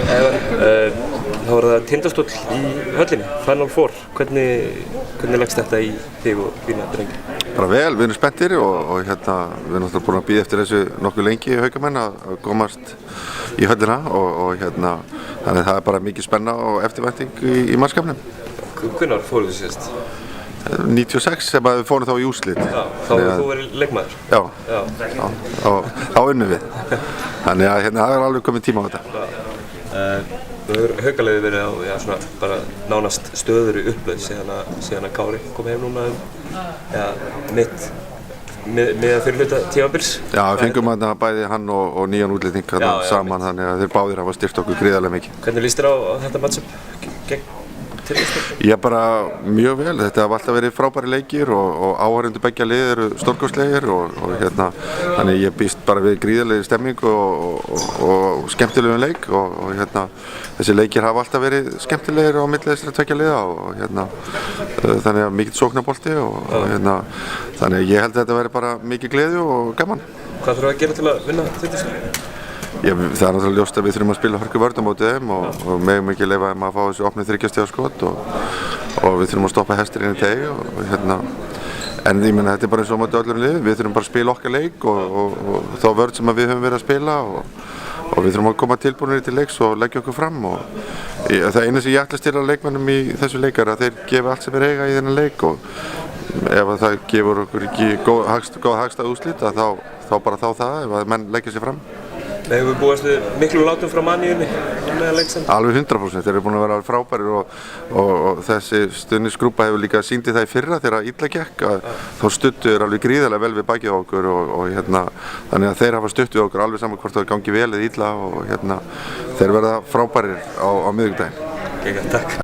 Þá var það Tindastóll í höllinni, Final Four. Hvernig leggst þetta í þig og þína drengi? Bara vel, við erum spenntir og við erum náttúrulega búin að bíða eftir þessu nokkuð lengi í Haukamenn að komast í höllina og þannig að það er bara mikið spenna og eftirvænting í mannskapnum. Hvenær fóruð þið síðast? 96 sem við fórum þá í úrslit. Já, þá hefur þú verið leikmaður? Já, þá unnum við. Þannig að það er alveg komið tíma á þetta. Nú hefur Haukaliðið verið á svona bara nánast stöðugri upplausn síðan að Kári kom heim núna með fyrir hluta tímabils. Já, við fengum bæði hann og nýjan útlending saman, þannig að þeir báðir hafa styrkt okkur gríðarlega mikið. Hvernig líst þér á þetta matchup gegn Tindastóll? Ég bara mjög vel, þetta hafa alltaf verið frábæri leikir og áhorfendur beggja lið eru stórkostlegir og þannig ég býst bara við gríðarlegri stemmingu og skemmtilegum leik og þessi leikir hafa alltaf verið skemmtilegir á milli þessara tveggja liða og þannig að mikill sóknarbolti og þannig að ég held að þetta verði bara mikið gleði og gaman. Hvað þurfum að gera til að vinna Tindastóll? Það er náttúrulega ljóst að við þurfum að spila hörku vörn á móti þeim og megum ekki leyfa þeim að fá þessu opnu 3 stiga skot og við þurfum að stoppa hesturinn í teg en ég meina þetta er bara eins og á móti öllum liðum, við þurfum bara að spila okkar leik og þá vörn sem við höfum verið að spila og við þurfum að koma tilbúinir til leiks og leggja okkur fram og það eina sem ég ætlast til að leikmannum í þessu leik er að þeir gefa allt sem er eiga í þennan leik og ef það gefur okkur ekki góð hagstæð úrslit þá bara það ef að menn leggja sér fram. Hefur við búist við miklu látum frá manniðinni meðan leikstund? Alveg 100%, þeir eru búin að vera frábærir og þessi stuðningsgrúpa hefur líka sýnt það í fyrra þegar illa gekk að þá studdu þeir alveg gríðarlega vel við bakið á okkur og þannig að þeir hafa stutt við okkur alveg saman hvort það gangi vel eða illa og þeir verða frábærir á miðvikudaginn. Takk.